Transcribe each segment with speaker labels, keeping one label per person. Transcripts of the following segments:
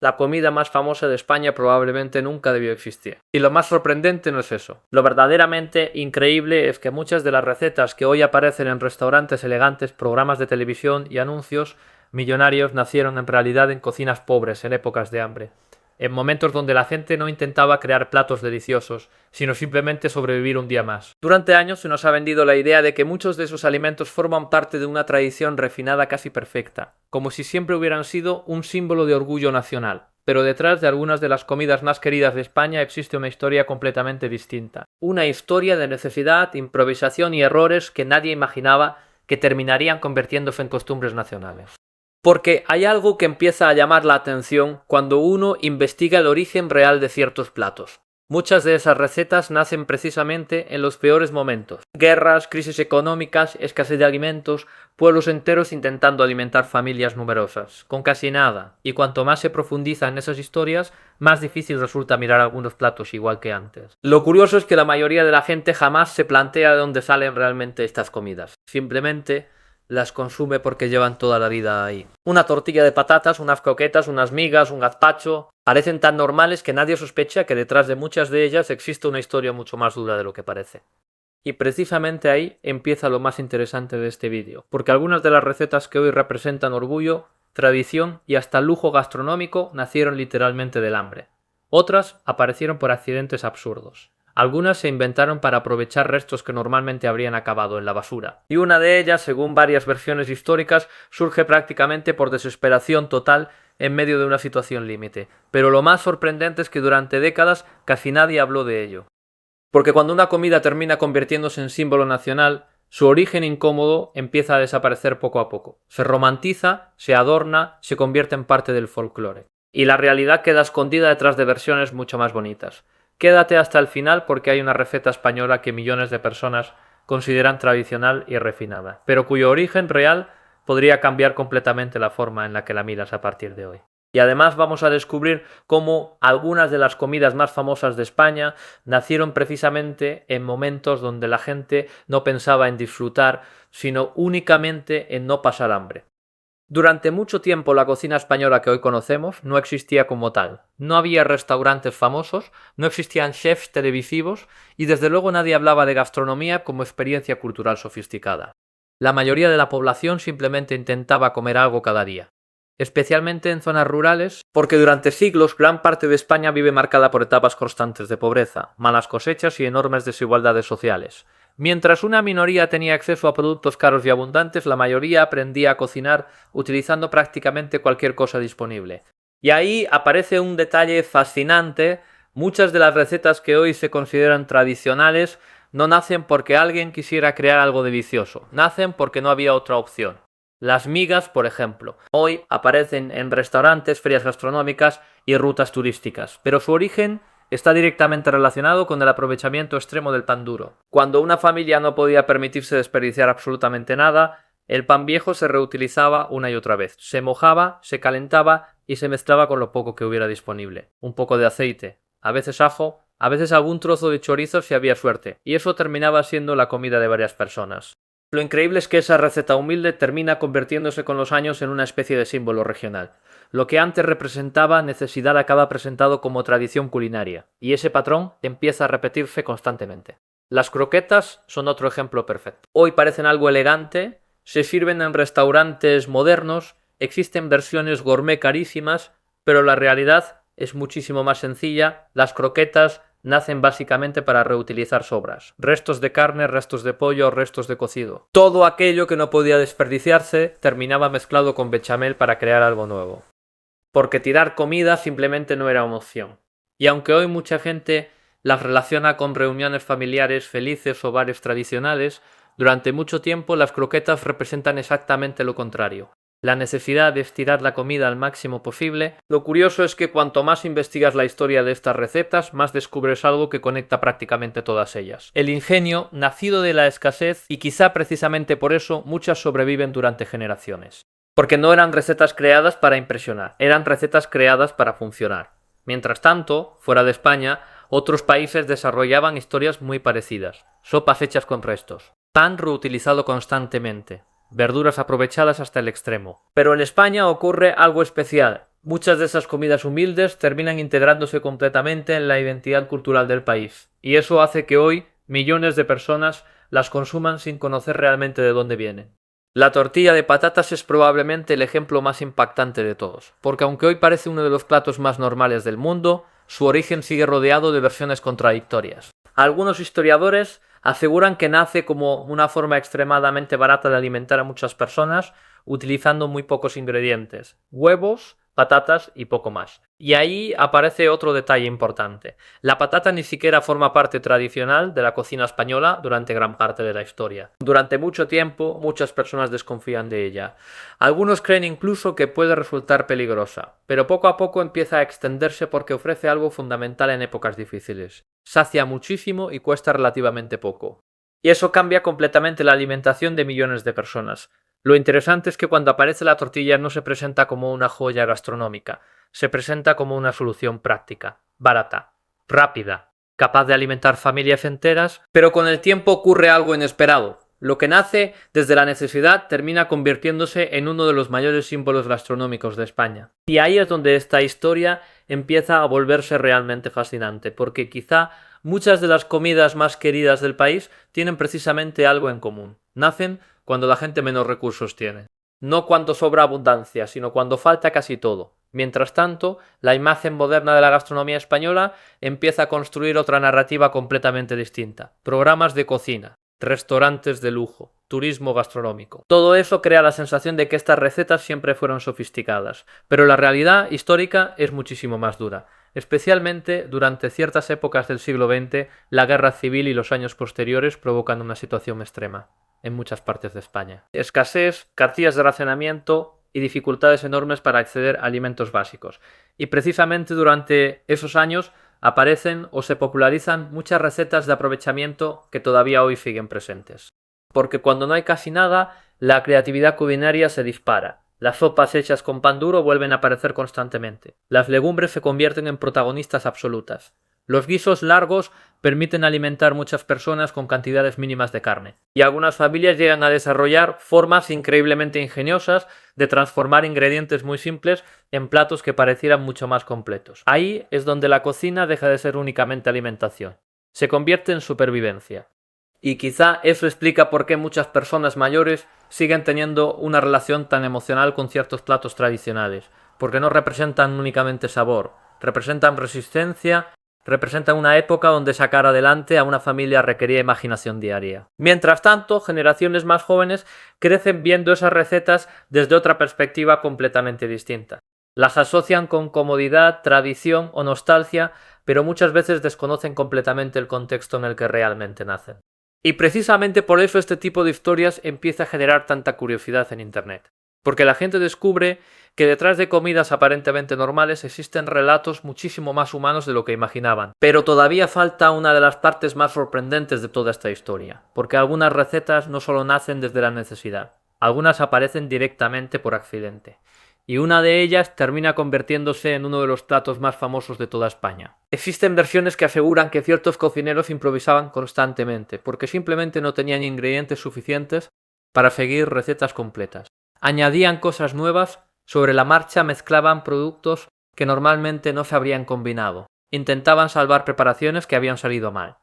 Speaker 1: La comida más famosa de España probablemente nunca debió existir. Y lo más sorprendente no es eso. Lo verdaderamente increíble es que muchas de las recetas que hoy aparecen en restaurantes elegantes, programas de televisión y anuncios millonarios nacieron en realidad en cocinas pobres en épocas de hambre. En momentos donde la gente no intentaba crear platos deliciosos, sino simplemente sobrevivir un día más. Durante años se nos ha vendido la idea de que muchos de esos alimentos forman parte de una tradición refinada casi perfecta, como si siempre hubieran sido un símbolo de orgullo nacional. Pero detrás de algunas de las comidas más queridas de España existe una historia completamente distinta. Una historia de necesidad, improvisación y errores que nadie imaginaba que terminarían convirtiéndose en costumbres nacionales. Porque hay algo que empieza a llamar la atención cuando uno investiga el origen real de ciertos platos. Muchas de esas recetas nacen precisamente en los peores momentos. Guerras, crisis económicas, escasez de alimentos, pueblos enteros intentando alimentar familias numerosas, con casi nada. Y cuanto más se profundiza en esas historias, más difícil resulta mirar algunos platos igual que antes. Lo curioso es que la mayoría de la gente jamás se plantea de dónde salen realmente estas comidas. Simplemente las consume porque llevan toda la vida ahí. Una tortilla de patatas, unas croquetas, unas migas, un gazpacho, parecen tan normales que nadie sospecha que detrás de muchas de ellas existe una historia mucho más dura de lo que parece. Y precisamente ahí empieza lo más interesante de este vídeo, porque algunas de las recetas que hoy representan orgullo, tradición y hasta lujo gastronómico nacieron literalmente del hambre. Otras aparecieron por accidentes absurdos. Algunas se inventaron para aprovechar restos que normalmente habrían acabado en la basura. Y una de ellas, según varias versiones históricas, surge prácticamente por desesperación total en medio de una situación límite. Pero lo más sorprendente es que durante décadas casi nadie habló de ello. Porque cuando una comida termina convirtiéndose en símbolo nacional, su origen incómodo empieza a desaparecer poco a poco. Se romantiza, se adorna, se convierte en parte del folclore. Y la realidad queda escondida detrás de versiones mucho más bonitas. Quédate hasta el final porque hay una receta española que millones de personas consideran tradicional y refinada, pero cuyo origen real podría cambiar completamente la forma en la que la miras a partir de hoy. Y además vamos a descubrir cómo algunas de las comidas más famosas de España nacieron precisamente en momentos donde la gente no pensaba en disfrutar, sino únicamente en no pasar hambre. Durante mucho tiempo la cocina española que hoy conocemos no existía como tal. No había restaurantes famosos, no existían chefs televisivos y desde luego nadie hablaba de gastronomía como experiencia cultural sofisticada. La mayoría de la población simplemente intentaba comer algo cada día. Especialmente en zonas rurales, porque durante siglos gran parte de España vive marcada por etapas constantes de pobreza, malas cosechas y enormes desigualdades sociales. Mientras una minoría tenía acceso a productos caros y abundantes, la mayoría aprendía a cocinar utilizando prácticamente cualquier cosa disponible. Y ahí aparece un detalle fascinante. Muchas de las recetas que hoy se consideran tradicionales no nacen porque alguien quisiera crear algo delicioso, nacen porque no había otra opción. Las migas, por ejemplo, hoy aparecen en restaurantes, ferias gastronómicas y rutas turísticas, pero su origen está directamente relacionado con el aprovechamiento extremo del pan duro. Cuando una familia no podía permitirse desperdiciar absolutamente nada, el pan viejo se reutilizaba una y otra vez. Se mojaba, se calentaba y se mezclaba con lo poco que hubiera disponible. Un poco de aceite, a veces ajo, a veces algún trozo de chorizo si había suerte, y eso terminaba siendo la comida de varias personas. Lo increíble es que esa receta humilde termina convirtiéndose con los años en una especie de símbolo regional. Lo que antes representaba necesidad acaba presentado como tradición culinaria, y ese patrón empieza a repetirse constantemente. Las croquetas son otro ejemplo perfecto. Hoy parecen algo elegante, se sirven en restaurantes modernos, existen versiones gourmet carísimas, pero la realidad es muchísimo más sencilla. Las croquetas nacen básicamente para reutilizar sobras. Restos de carne, restos de pollo, restos de cocido. Todo aquello que no podía desperdiciarse terminaba mezclado con bechamel para crear algo nuevo. Porque tirar comida simplemente no era una opción. Y aunque hoy mucha gente las relaciona con reuniones familiares felices o bares tradicionales, durante mucho tiempo las croquetas representan exactamente lo contrario. La necesidad de estirar la comida al máximo posible. Lo curioso es que cuanto más investigas la historia de estas recetas, más descubres algo que conecta prácticamente todas ellas. El ingenio, nacido de la escasez, y quizá precisamente por eso muchas sobreviven durante generaciones. Porque no eran recetas creadas para impresionar, eran recetas creadas para funcionar. Mientras tanto, fuera de España, otros países desarrollaban historias muy parecidas. Sopas hechas con restos, pan reutilizado constantemente, verduras aprovechadas hasta el extremo. Pero en España ocurre algo especial. Muchas de esas comidas humildes terminan integrándose completamente en la identidad cultural del país, y eso hace que hoy millones de personas las consuman sin conocer realmente de dónde vienen. La tortilla de patatas es probablemente el ejemplo más impactante de todos, porque aunque hoy parece uno de los platos más normales del mundo, su origen sigue rodeado de versiones contradictorias. Algunos historiadores aseguran que nace como una forma extremadamente barata de alimentar a muchas personas, utilizando muy pocos ingredientes: huevos, patatas y poco más. Y ahí aparece otro detalle importante. La patata ni siquiera forma parte tradicional de la cocina española durante gran parte de la historia. Durante mucho tiempo, muchas personas desconfían de ella. Algunos creen incluso que puede resultar peligrosa, pero poco a poco empieza a extenderse porque ofrece algo fundamental en épocas difíciles. Sacia muchísimo y cuesta relativamente poco. Y eso cambia completamente la alimentación de millones de personas. Lo interesante es que cuando aparece la tortilla no se presenta como una joya gastronómica, se presenta como una solución práctica, barata, rápida, capaz de alimentar familias enteras, pero con el tiempo ocurre algo inesperado. Lo que nace desde la necesidad termina convirtiéndose en uno de los mayores símbolos gastronómicos de España. Y ahí es donde esta historia empieza a volverse realmente fascinante, porque quizá muchas de las comidas más queridas del país tienen precisamente algo en común. Nacen cuando la gente menos recursos tiene. No cuando sobra abundancia, sino cuando falta casi todo. Mientras tanto, la imagen moderna de la gastronomía española empieza a construir otra narrativa completamente distinta. Programas de cocina, restaurantes de lujo, turismo gastronómico. Todo eso crea la sensación de que estas recetas siempre fueron sofisticadas, pero la realidad histórica es muchísimo más dura. Especialmente durante ciertas épocas del siglo XX, la guerra civil y los años posteriores provocan una situación extrema en muchas partes de España. Escasez, cartillas de racionamiento y dificultades enormes para acceder a alimentos básicos. Y precisamente durante esos años aparecen o se popularizan muchas recetas de aprovechamiento que todavía hoy siguen presentes. Porque cuando no hay casi nada, la creatividad culinaria se dispara. Las sopas hechas con pan duro vuelven a aparecer constantemente. Las legumbres se convierten en protagonistas absolutas. Los guisos largos permiten alimentar muchas personas con cantidades mínimas de carne. Y algunas familias llegan a desarrollar formas increíblemente ingeniosas de transformar ingredientes muy simples en platos que parecieran mucho más completos. Ahí es donde la cocina deja de ser únicamente alimentación. Se convierte en supervivencia. Y quizá eso explica por qué muchas personas mayores siguen teniendo una relación tan emocional con ciertos platos tradicionales, porque no representan únicamente sabor, representan resistencia, representan una época donde sacar adelante a una familia requería imaginación diaria. Mientras tanto, generaciones más jóvenes crecen viendo esas recetas desde otra perspectiva completamente distinta. Las asocian con comodidad, tradición o nostalgia, pero muchas veces desconocen completamente el contexto en el que realmente nacen. Y precisamente por eso este tipo de historias empieza a generar tanta curiosidad en Internet. Porque la gente descubre que detrás de comidas aparentemente normales existen relatos muchísimo más humanos de lo que imaginaban. Pero todavía falta una de las partes más sorprendentes de toda esta historia, porque algunas recetas no solo nacen desde la necesidad, algunas aparecen directamente por accidente. Y una de ellas termina convirtiéndose en uno de los platos más famosos de toda España. Existen versiones que aseguran que ciertos cocineros improvisaban constantemente, porque simplemente no tenían ingredientes suficientes para seguir recetas completas. Añadían cosas nuevas, sobre la marcha mezclaban productos que normalmente no se habrían combinado. Intentaban salvar preparaciones que habían salido mal.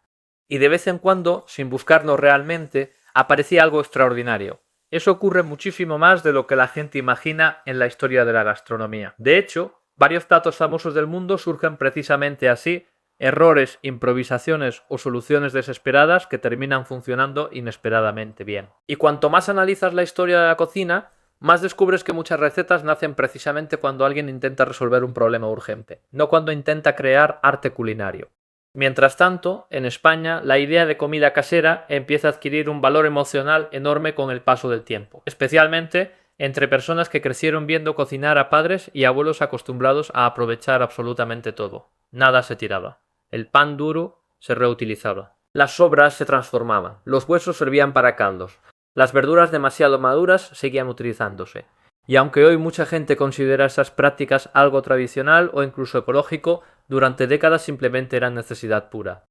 Speaker 1: Y de vez en cuando, sin buscarlo realmente, aparecía algo extraordinario. Eso ocurre muchísimo más de lo que la gente imagina en la historia de la gastronomía. De hecho, varios platos famosos del mundo surgen precisamente así: errores, improvisaciones o soluciones desesperadas que terminan funcionando inesperadamente bien. Y cuanto más analizas la historia de la cocina, más descubres que muchas recetas nacen precisamente cuando alguien intenta resolver un problema urgente, no cuando intenta crear arte culinario. Mientras tanto, en España, la idea de comida casera empieza a adquirir un valor emocional enorme con el paso del tiempo, especialmente entre personas que crecieron viendo cocinar a padres y abuelos acostumbrados a aprovechar absolutamente todo. Nada se tiraba. El pan duro se reutilizaba. Las sobras se transformaban. Los huesos servían para caldos. Las verduras demasiado maduras seguían utilizándose. Y aunque hoy mucha gente considera esas prácticas algo tradicional o incluso ecológico, durante décadas simplemente eran necesidad pura.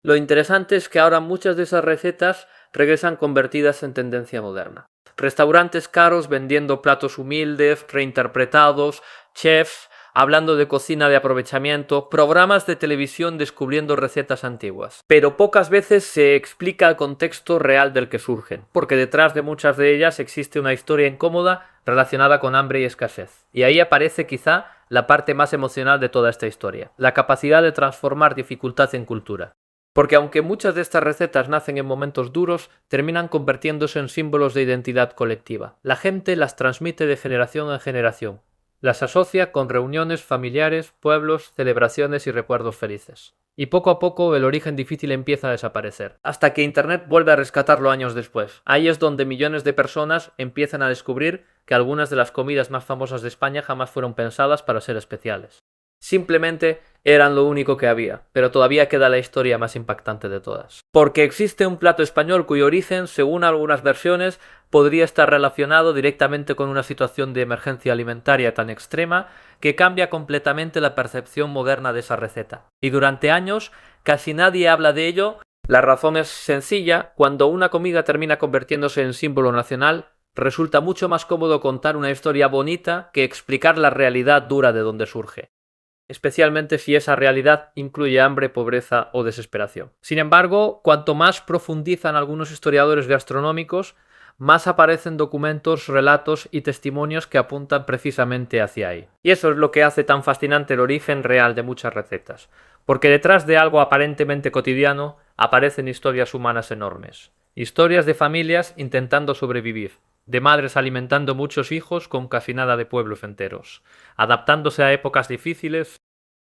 Speaker 1: Lo interesante es que ahora muchas de esas recetas regresan convertidas en tendencia moderna. Restaurantes caros vendiendo platos humildes, reinterpretados, chefs hablando de cocina de aprovechamiento, programas de televisión descubriendo recetas antiguas. Pero pocas veces se explica el contexto real del que surgen, porque detrás de muchas de ellas existe una historia incómoda relacionada con hambre y escasez. Y ahí aparece quizá la parte más emocional de toda esta historia, la capacidad de transformar dificultad en cultura. Porque aunque muchas de estas recetas nacen en momentos duros, terminan convirtiéndose en símbolos de identidad colectiva. La gente las transmite de generación en generación. Las asocia con reuniones familiares, pueblos, celebraciones y recuerdos felices. Y poco a poco el origen difícil empieza a desaparecer, hasta que Internet vuelve a rescatarlo años después. Ahí es donde millones de personas empiezan a descubrir que algunas de las comidas más famosas de España jamás fueron pensadas para ser especiales. Simplemente eran lo único que había, pero todavía queda la historia más impactante de todas. Porque existe un plato español cuyo origen, según algunas versiones, podría estar relacionado directamente con una situación de emergencia alimentaria tan extrema que cambia completamente la percepción moderna de esa receta. Y durante años casi nadie habla de ello. La razón es sencilla: cuando una comida termina convirtiéndose en símbolo nacional, resulta mucho más cómodo contar una historia bonita que explicar la realidad dura de donde surge, especialmente si esa realidad incluye hambre, pobreza o desesperación. Sin embargo, cuanto más profundizan algunos historiadores gastronómicos, más aparecen documentos, relatos y testimonios que apuntan precisamente hacia ahí. Y eso es lo que hace tan fascinante el origen real de muchas recetas, porque detrás de algo aparentemente cotidiano aparecen historias humanas enormes. Historias de familias intentando sobrevivir, de madres alimentando muchos hijos con casi nada de pueblos enteros, adaptándose a épocas difíciles,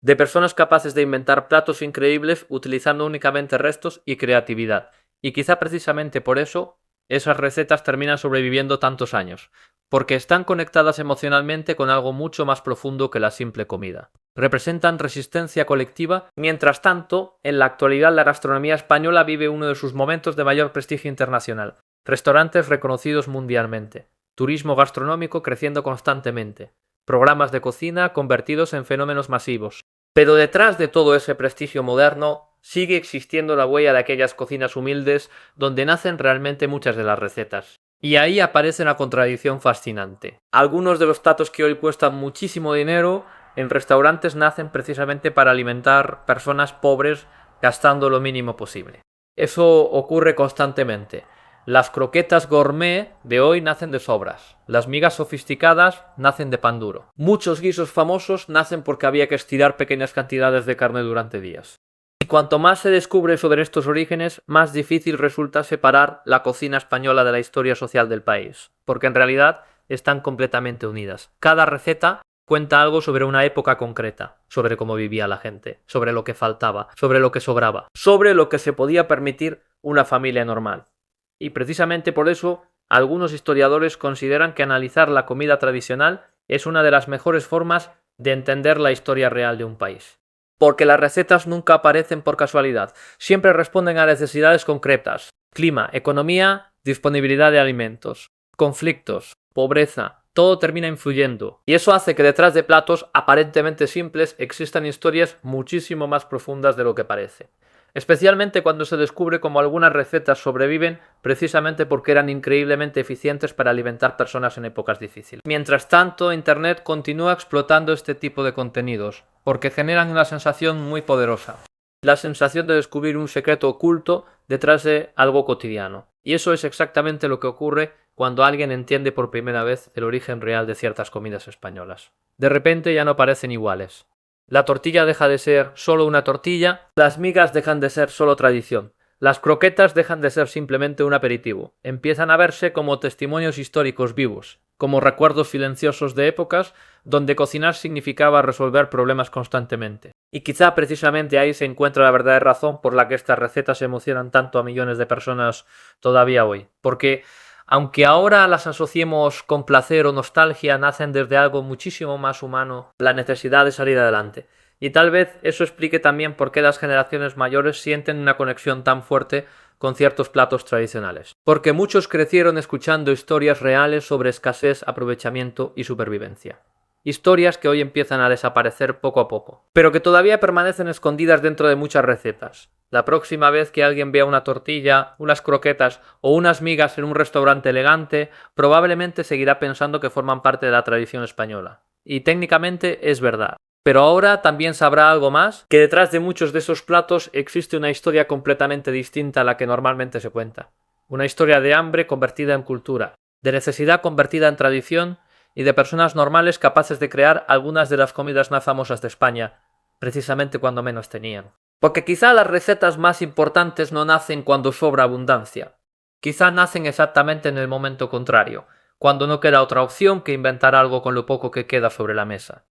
Speaker 1: de personas capaces de inventar platos increíbles utilizando únicamente restos y creatividad. Y quizá precisamente por eso esas recetas terminan sobreviviendo tantos años, porque están conectadas emocionalmente con algo mucho más profundo que la simple comida. Representan resistencia colectiva. Mientras tanto, en la actualidad la gastronomía española vive uno de sus momentos de mayor prestigio internacional. Restaurantes reconocidos mundialmente, turismo gastronómico creciendo constantemente, programas de cocina convertidos en fenómenos masivos. Pero detrás de todo ese prestigio moderno sigue existiendo la huella de aquellas cocinas humildes donde nacen realmente muchas de las recetas. Y ahí aparece una contradicción fascinante. Algunos de los platos que hoy cuestan muchísimo dinero en restaurantes nacen precisamente para alimentar personas pobres gastando lo mínimo posible. Eso ocurre constantemente. Las croquetas gourmet de hoy nacen de sobras. Las migas sofisticadas nacen de pan duro. Muchos guisos famosos nacen porque había que estirar pequeñas cantidades de carne durante días. Y cuanto más se descubre sobre estos orígenes, más difícil resulta separar la cocina española de la historia social del país, porque en realidad están completamente unidas. Cada receta cuenta algo sobre una época concreta, sobre cómo vivía la gente, sobre lo que faltaba, sobre lo que sobraba, sobre lo que se podía permitir una familia normal. Y precisamente por eso, algunos historiadores consideran que analizar la comida tradicional es una de las mejores formas de entender la historia real de un país. Porque las recetas nunca aparecen por casualidad, siempre responden a necesidades concretas: clima, economía, disponibilidad de alimentos, conflictos, pobreza. Todo termina influyendo, y eso hace que detrás de platos aparentemente simples existan historias muchísimo más profundas de lo que parece. Especialmente cuando se descubre cómo algunas recetas sobreviven precisamente porque eran increíblemente eficientes para alimentar personas en épocas difíciles. Mientras tanto, Internet continúa explotando este tipo de contenidos, porque generan una sensación muy poderosa. La sensación de descubrir un secreto oculto detrás de algo cotidiano. Y eso es exactamente lo que ocurre cuando alguien entiende por primera vez el origen real de ciertas comidas españolas. De repente ya no parecen iguales. La tortilla deja de ser solo una tortilla, las migas dejan de ser solo tradición, las croquetas dejan de ser simplemente un aperitivo, empiezan a verse como testimonios históricos vivos, como recuerdos silenciosos de épocas donde cocinar significaba resolver problemas constantemente. Y quizá precisamente ahí se encuentra la verdadera razón por la que estas recetas emocionan tanto a millones de personas todavía hoy, porque aunque ahora las asociemos con placer o nostalgia, nacen desde algo muchísimo más humano, la necesidad de salir adelante. Y tal vez eso explique también por qué las generaciones mayores sienten una conexión tan fuerte con ciertos platos tradicionales. Porque muchos crecieron escuchando historias reales sobre escasez, aprovechamiento y supervivencia. Historias que hoy empiezan a desaparecer poco a poco, pero que todavía permanecen escondidas dentro de muchas recetas. La próxima vez que alguien vea una tortilla, unas croquetas o unas migas en un restaurante elegante, probablemente seguirá pensando que forman parte de la tradición española. y técnicamente es verdad. Pero ahora también sabrá algo más, que detrás de muchos de esos platos existe una historia completamente distinta a la que normalmente se cuenta. Una historia de hambre convertida en cultura, de necesidad convertida en tradición y de personas normales capaces de crear algunas de las comidas más famosas de España, precisamente cuando menos tenían. Porque quizá las recetas más importantes no nacen cuando sobra abundancia. Quizá nacen exactamente en el momento contrario, cuando no queda otra opción que inventar algo con lo poco que queda sobre la mesa.